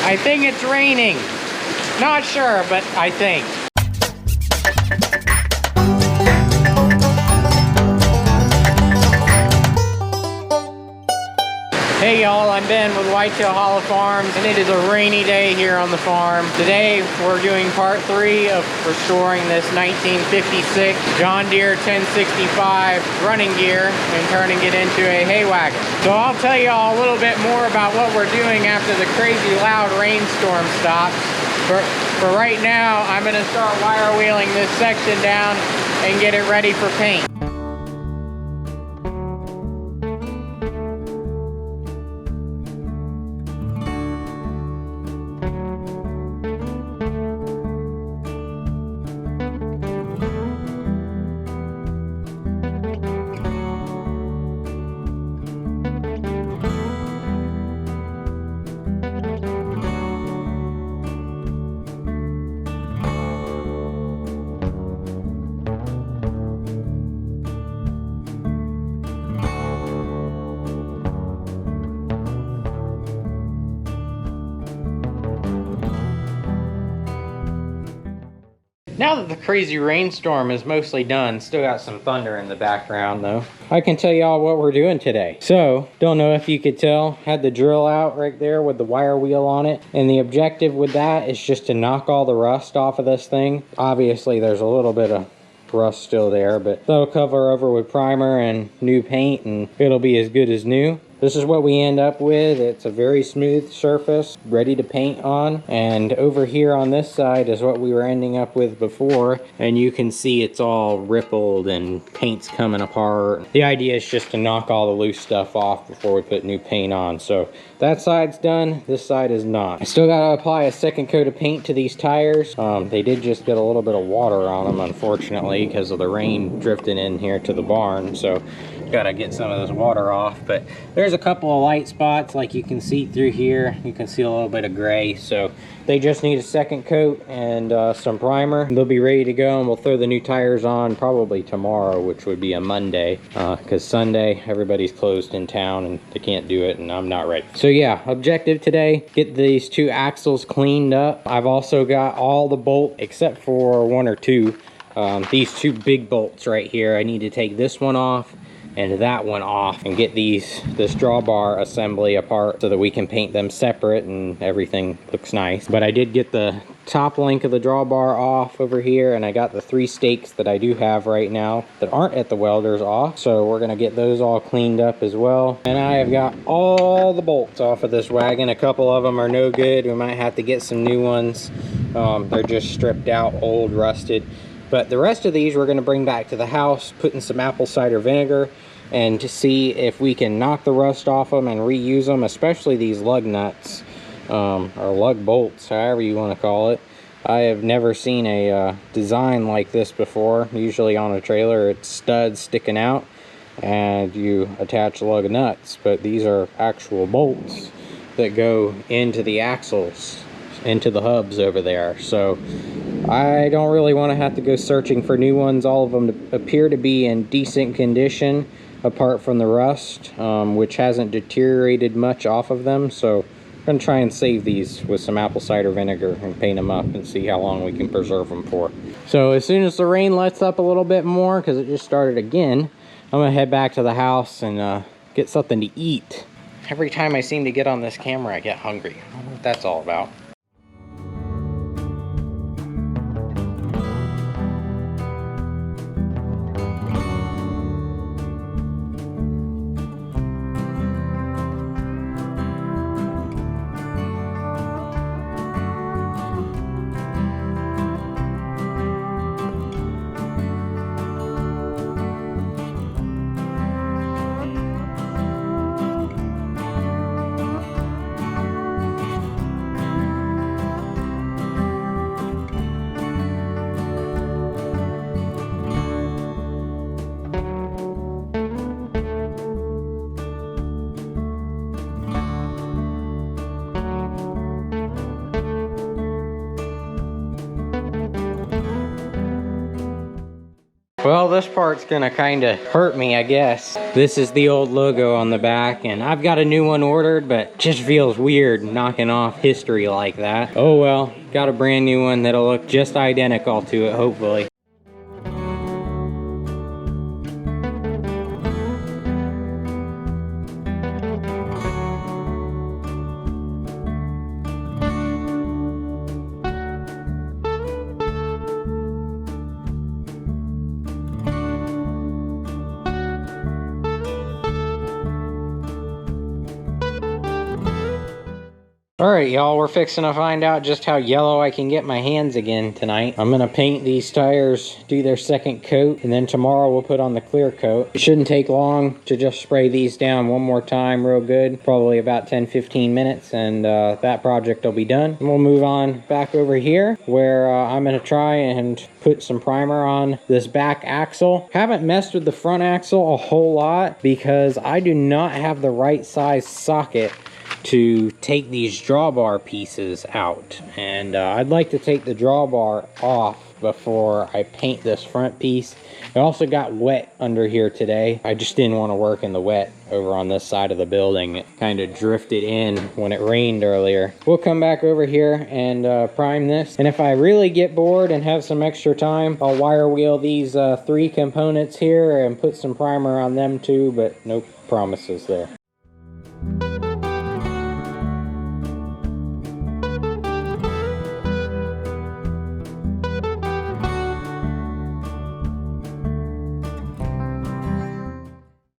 I think it's raining. Not sure, but I think. Hey y'all, I'm Ben with Whitetail Hollow Farms, and it is a rainy day here on the farm. Today we're doing part 3 of restoring this 1956 John Deere 1065 running gear and turning it into a hay wagon. So I'll tell y'all a little bit more about what we're doing after the crazy loud rainstorm stops. For right now, I'm going to start wire wheeling this section down and get it ready for paint. Now that the crazy rainstorm is mostly done, still got some thunder in the background though, I can tell y'all what we're doing today. So, don't know if you could tell, had the drill out right there with the wire wheel on it. And the objective with that is just to knock all the rust off of this thing. Obviously there's a little bit of rust still there, but they'll cover over with primer and new paint and it'll be as good as new. This is what we end up with. It's a very smooth surface, ready to paint on. And over here on this side is what we were ending up with before. And you can see it's all rippled and paint's coming apart. The idea is just to knock all the loose stuff off before we put new paint on. So that side's done, this side is not. I still gotta apply a second coat of paint to these tires. They did just get a little bit of water on them, unfortunately, because of the rain drifting in here to the barn. So gotta get some of this water off, but there's a couple of light spots like you can see through here. You can see a little bit of gray, so they just need a second coat and some primer. They'll be ready to go, and we'll throw the new tires on probably tomorrow, which would be a Monday, because Sunday everybody's closed in town and they can't do it, and I'm not ready. So yeah, objective today, get these two axles cleaned up. I've also got all the bolt except for one or two. These two big bolts right here, I need to take this one off and that one off and get this drawbar assembly apart so that we can paint them separate and everything looks nice. But I did get the top link of the drawbar off over here, and I got the 3 stakes that I do have right now that aren't at the welders off, so we're gonna get those all cleaned up as well. And I have got all the bolts off of this wagon. A couple of them are no good. We might have to get some new ones. They're just stripped out, old, rusted. But the rest of these we're going to bring back to the house, put in some apple cider vinegar, and to see if we can knock the rust off them and reuse them, especially these lug nuts, or lug bolts, however you want to call it. I have never seen a design like this before. Usually on a trailer it's studs sticking out and you attach lug nuts, but these are actual bolts that go into the axles, into the hubs over there. So I don't really want to have to go searching for new ones. All of them appear to be in decent condition apart from the rust, which hasn't deteriorated much off of them. So I'm going to try and save these with some apple cider vinegar and paint them up and see how long we can preserve them for. So as soon as the rain lets up a little bit more, because it just started again, I'm going to head back to the house and get something to eat. Every time I seem to get on this camera I get hungry. I don't know what that's all about. Well, this part's gonna kind of hurt me, I guess. This is the old logo on the back, and I've got a new one ordered, but it just feels weird knocking off history like that. Oh well, got a brand new one that'll look just identical to it, hopefully. Alright y'all, we're fixing to find out just how yellow I can get my hands again tonight. I'm gonna paint these tires, do their second coat, and then tomorrow we'll put on the clear coat. It shouldn't take long to just spray these down one more time real good, probably about 10-15 minutes, and that project will be done. And we'll move on back over here where I'm gonna try and put some primer on this back axle. Haven't messed with the front axle a whole lot because I do not have the right size socket to take these drawbar pieces out, and I'd like to take the drawbar off before I paint this front piece. It also got wet under here today. I just didn't want to work in the wet over on this side of the building. It kind of drifted in when it rained earlier. We'll come back over here and prime this, and if I really get bored and have some extra time, I'll wire wheel these 3 components here and put some primer on them too, but no promises there.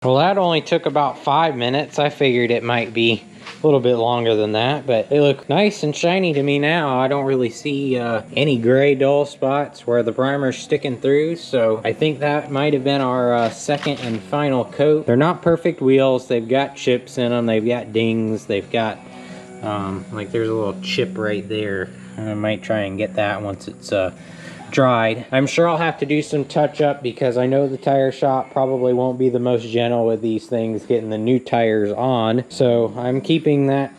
Well, that only took about 5 minutes. I figured it might be a little bit longer than that, but they look nice and shiny to me now. I don't really see any gray dull spots where the primer's sticking through, so I think that might have been our second and final coat. They're not perfect wheels. They've got chips in them. They've got dings. They've got, like there's a little chip right there. I might try and get that once it's dried. I'm sure I'll have to do some touch up because I know the tire shop probably won't be the most gentle with these things getting the new tires on. So I'm keeping that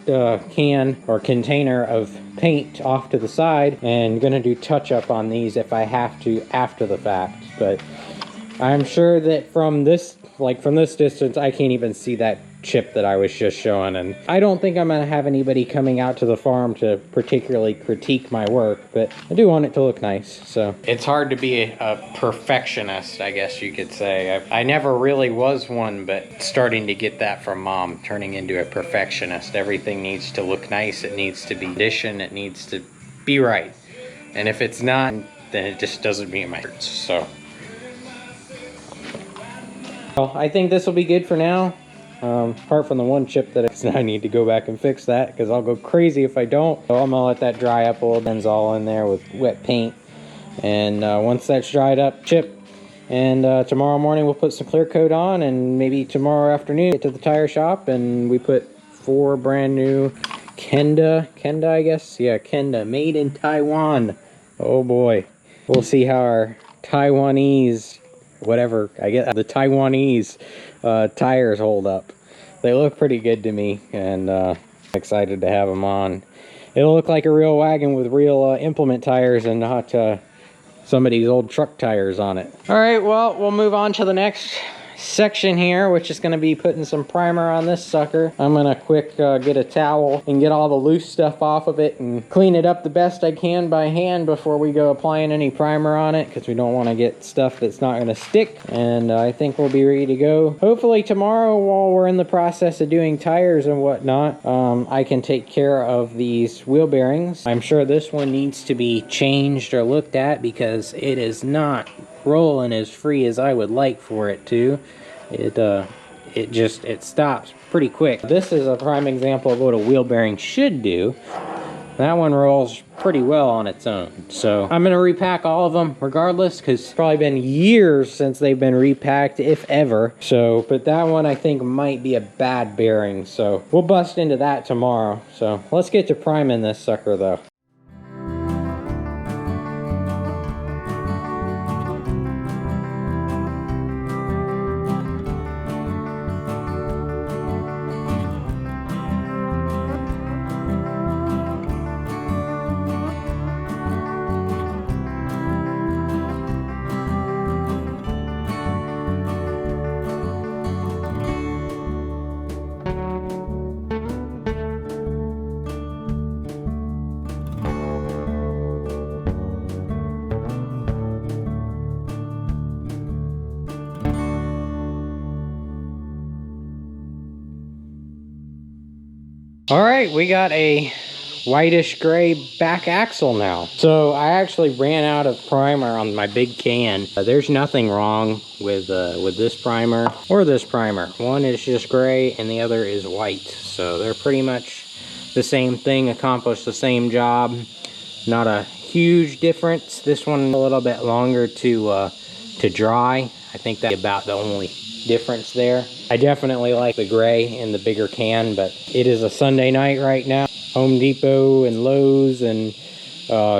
can or container of paint off to the side and gonna do touch up on these if I have to after the fact. But I'm sure that from this distance I can't even see that chip that I was just showing, and I don't think I'm gonna have anybody coming out to the farm to particularly critique my work, but I do want it to look nice. So it's hard to be a perfectionist, I guess you could say. I never really was one, but starting to get that from Mom, turning into a perfectionist. Everything needs to look nice, it needs to be conditioned, it needs to be right, and if it's not, then it just doesn't meet my heart. So well, I think this will be good for now. Apart from the one chip that I need to go back and fix that because I'll go crazy if I don't. So I'm gonna let that dry up a little. Ben's all in there with wet paint, and once that's dried up, chip. And tomorrow morning we'll put some clear coat on, and maybe tomorrow afternoon get to the tire shop and we put 4 brand new Kenda I guess, yeah, Kenda, made in Taiwan. Oh boy, we'll see how our Taiwanese, whatever, I get the Taiwanese tires hold up. They look pretty good to me, and I'm excited to have them on. It'll look like a real wagon with real implement tires and not some of these old truck tires on it. All right, well, we'll move on to the next section here, which is going to be putting some primer on this sucker. I'm going to quick get a towel and get all the loose stuff off of it and clean it up the best I can by hand before we go applying any primer on it, because we don't want to get stuff that's not going to stick. And I think we'll be ready to go. Hopefully tomorrow, while we're in the process of doing tires and whatnot, I can take care of these wheel bearings. I'm sure this one needs to be changed or looked at because it is not rolling as free as I would like for it to. It stops pretty quick. This is a prime example of what a wheel bearing should do. That one rolls pretty well on its own. So I'm gonna repack all of them regardless, because it's probably been years since they've been repacked, if ever. So, but that one I think might be a bad bearing. So we'll bust into that tomorrow. So let's get to priming this sucker though. All right, we got a whitish gray back axle now. So I actually ran out of primer on my big can. There's nothing wrong with this primer or this primer. One is just gray and the other is white. So they're pretty much the same thing, accomplish the same job. Not a huge difference. This one a little bit longer to dry. I think that's about the only difference there. I definitely like the gray in the bigger can, but it is a Sunday night right now. Home Depot and Lowe's and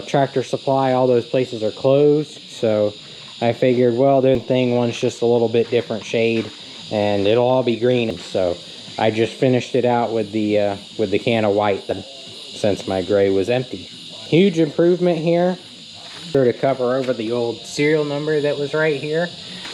Tractor Supply, all those places are closed. So I figured, well, the thing, one's just a little bit different shade and it'll all be green. So I just finished it out with the can of white since my gray was empty. Huge improvement here. Sure to cover over the old serial number that was right here.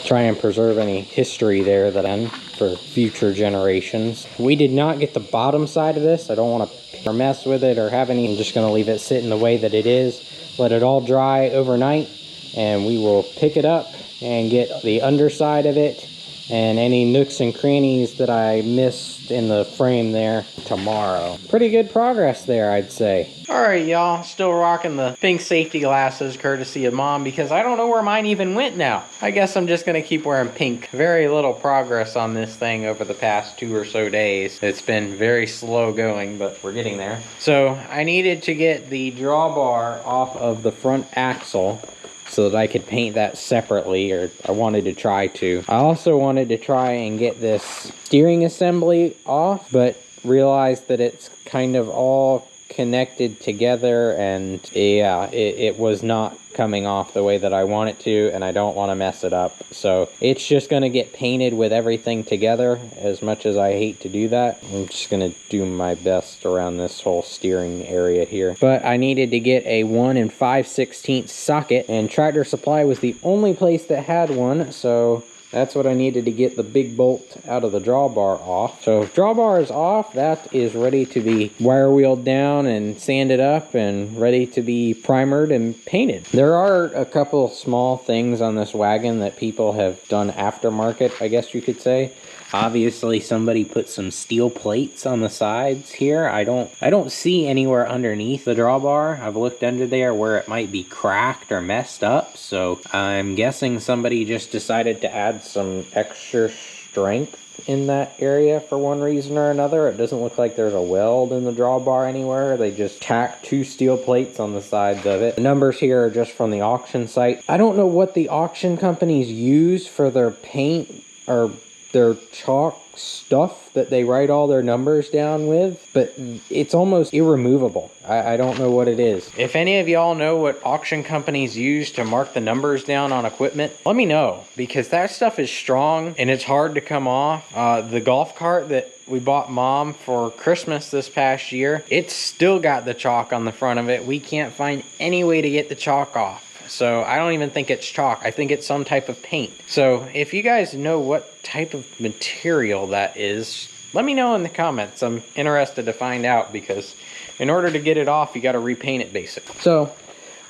Try and preserve any history there that for future generations. We did not get the bottom side of this. I don't want to mess with it or have any. I'm just going to leave it sitting the way that it is. Let it all dry overnight and we will pick it up and get the underside of it and any nooks and crannies that I missed in the frame there tomorrow. Pretty good progress there, I'd say. Alright, y'all, still rocking the pink safety glasses courtesy of Mom because I don't know where mine even went now. I guess I'm just gonna keep wearing pink. Very little progress on this thing over the past 2 or so days. It's been very slow going, but we're getting there. So I needed to get the drawbar off of the front axle so that I could paint that separately, or I wanted to try to. I also wanted to try and get this steering assembly off, but realized that it's kind of all connected together and yeah, it was not coming off the way that I want it to, and I don't want to mess it up. So it's just going to get painted with everything together. As much as I hate to do that, I'm just going to do my best around this whole steering area here. But I needed to get a 1 5/16 socket, and Tractor Supply was the only place that had one, so that's what I needed to get the big bolt out of the drawbar off. So if drawbar is off, that is ready to be wire wheeled down and sanded up and ready to be primered and painted. There are a couple small things on this wagon that people have done aftermarket, I guess you could say. Obviously somebody put some steel plates on the sides here. I don't see anywhere underneath the drawbar. I've looked under there where it might be cracked or messed up, so I'm guessing somebody just decided to add some extra strength in that area for one reason or another. It doesn't look like there's a weld in the drawbar anywhere. They just tacked 2 steel plates on the sides of it. The numbers here are just from the auction site. I don't know what the auction companies use for their paint or their chalk stuff that they write all their numbers down with, but it's almost irremovable. I don't know what it is. If any of y'all know what auction companies use to mark the numbers down on equipment, let me know, because that stuff is strong and it's hard to come off. The golf cart that we bought Mom for Christmas this past year, it's still got the chalk on the front of it. We can't find any way to get the chalk off. So I don't even think it's chalk. I think it's some type of paint. So if you guys know what type of material that is, let me know in the comments. I'm interested to find out, because in order to get it off, you got to repaint it basically. So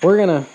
we're gonna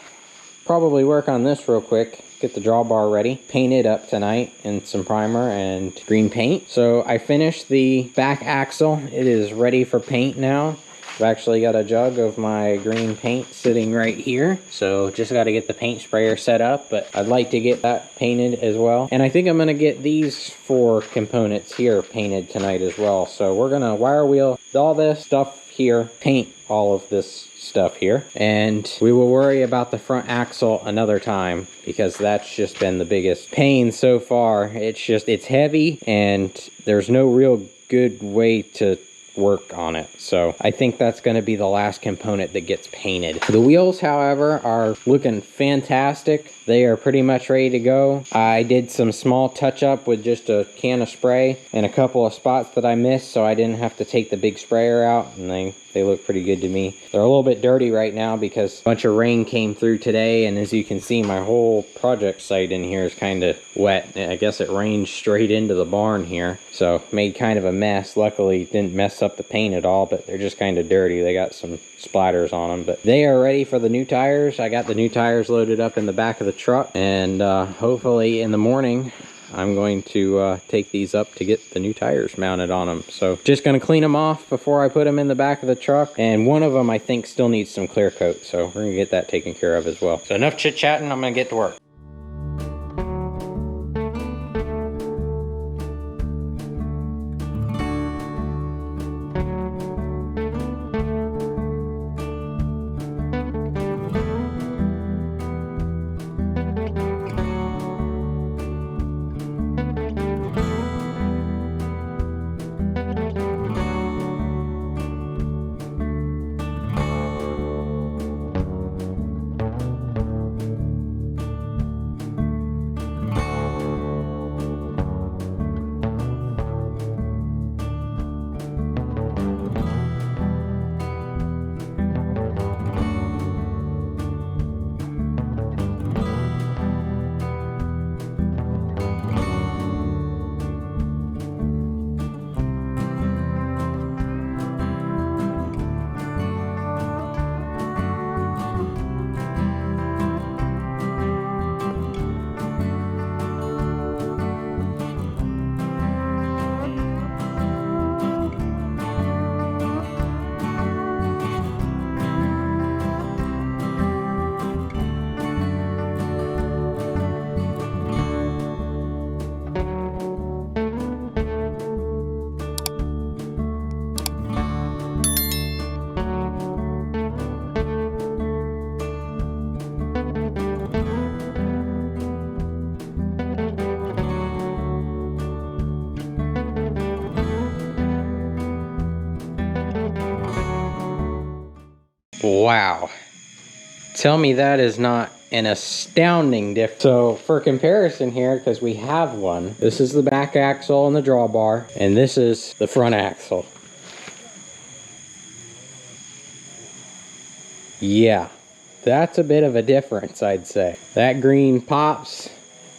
probably work on this real quick. Get the drawbar ready, paint it up tonight in some primer and green paint. So I finished the back axle. It is ready for paint now. I've actually got a jug of my green paint sitting right here, so just got to get the paint sprayer set up, but I'd like to get that painted as well. And I think I'm going to get these 4 components here painted tonight as well. So we're going to wire wheel all this stuff here, paint all of this stuff here, and we will worry about the front axle another time, because that's just been the biggest pain so far. It's heavy and there's no real good way to work on it. So I think that's going to be the last component that gets painted. The wheels, however, are looking fantastic. They are pretty much ready to go. I did some small touch up with just a can of spray and a couple of spots that I missed, so I didn't have to take the big sprayer out, and they look pretty good to me. They're a little bit dirty right now because a bunch of rain came through today, and as you can see, my whole project site in here is kind of wet. I guess it rained straight into the barn here, so made kind of a mess. Luckily didn't mess up the paint at all, but they're just kind of dirty. They got some splatters on them, but they are ready for the new tires. I got the new tires loaded up in the back of the truck, and hopefully in the morning I'm going to take these up to get the new tires mounted on them. So just going to clean them off before I put them in the back of the truck. And one of them I think still needs some clear coat, so we're going to get that taken care of as well. So enough chit chatting, I'm going to get to work. Wow. Tell me that is not an astounding difference. So for comparison here, because we have one, this is the back axle and the drawbar, and this is the front axle. Yeah, that's a bit of a difference, I'd say. That green pops.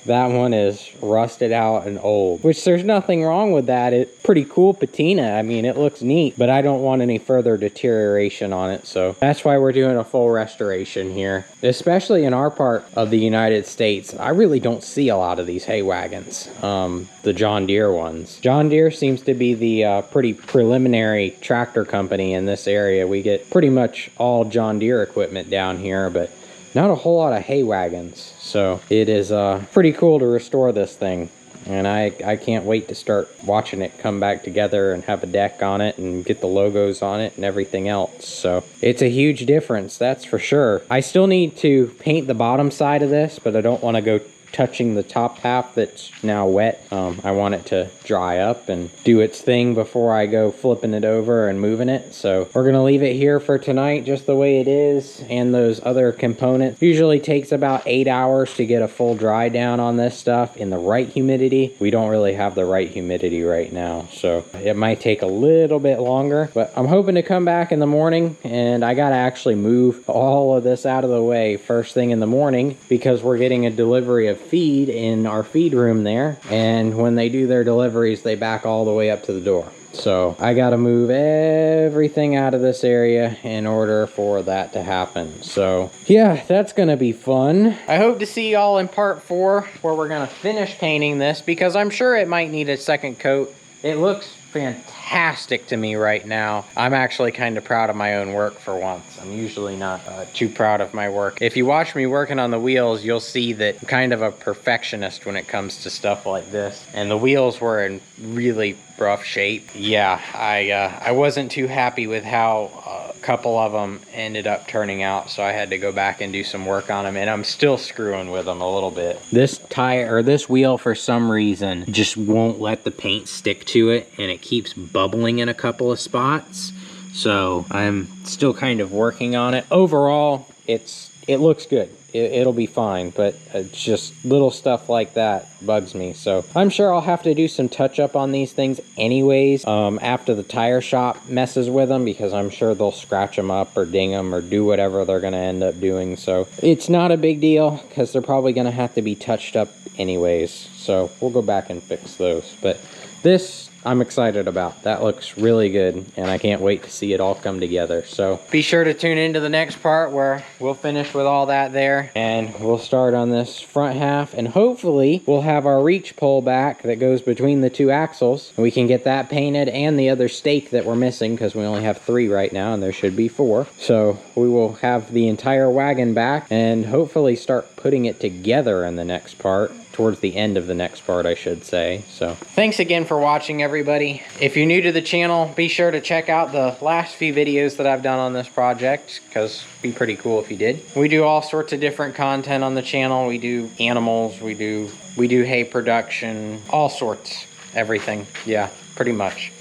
That one is rusted out and old, which there's nothing wrong with that. It's pretty cool patina. I mean, it looks neat, but I don't want any further deterioration on it. So that's why we're doing a full restoration here, especially in our part of the United States. I really don't see a lot of these hay wagons, the John Deere ones. John Deere seems to be the pretty preliminary tractor company in this area. We get pretty much all John Deere equipment down here, but not a whole lot of hay wagons. So it is pretty cool to restore this thing, and I can't wait to start watching it come back together and have a deck on it and get the logos on it and everything else. So it's a huge difference, that's for sure. I still need to paint the bottom side of this, but I don't want to go touching the top half that's now wet. I want it to dry up and do its thing before I go flipping it over and moving it. So we're gonna leave it here for tonight just the way it is, and those other components. Usually takes about 8 hours to get a full dry down on this stuff in the right humidity. We don't really have the right humidity right now, so it might take a little bit longer, but I'm hoping to come back in the morning, and I gotta actually move all of this out of the way first thing in the morning because we're getting a delivery of feed in our feed room there, and when they do their deliveries they back all the way up to the door. So I got to move everything out of this area in order for that to happen. So yeah, that's gonna be fun. I hope to see y'all in part 4 where we're gonna finish painting this, because I'm sure it might need a second coat. It looks fantastic to me right now. I'm actually kind of proud of my own work for once. I'm usually not too proud of my work. If you watch me working on the wheels, you'll see that I'm kind of a perfectionist when it comes to stuff like this. And the wheels were in really rough shape. Yeah, I wasn't too happy with how a couple of them ended up turning out, so I had to go back and do some work on them, and I'm still screwing with them a little bit. This tire, or this wheel, for some reason just won't let the paint stick to it, and it keeps bubbling in a couple of spots. So I'm still kind of working on it. Overall, it looks good. It'll be fine, but it's just little stuff like that bugs me. So I'm sure I'll have to do some touch up on these things anyways after the tire shop messes with them, because I'm sure they'll scratch them up or ding them or do whatever they're going to end up doing. So it's not a big deal because they're probably going to have to be touched up anyways. So we'll go back and fix those. But this I'm excited about. That looks really good, and I can't wait to see it all come together. So be sure to tune into the next part where we'll finish with all that there, and we'll start on this front half, and hopefully we'll have our reach pole back that goes between the two axles, and we can get that painted and the other stake that we're missing, because we only have 3 right now and there should be 4. So we will have the entire wagon back and hopefully start putting it together in the next part, towards the end of the next part, I should say. So thanks again for watching, everybody. If you're new to the channel, be sure to check out the last few videos that I've done on this project, because it'd be pretty cool if you did. We do all sorts of different content on the channel. We do animals, we do hay production, all sorts, everything. Yeah, pretty much.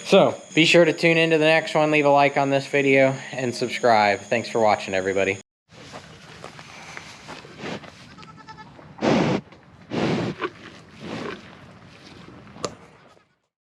So be sure to tune into the next one, leave a like on this video, and subscribe. Thanks for watching, everybody.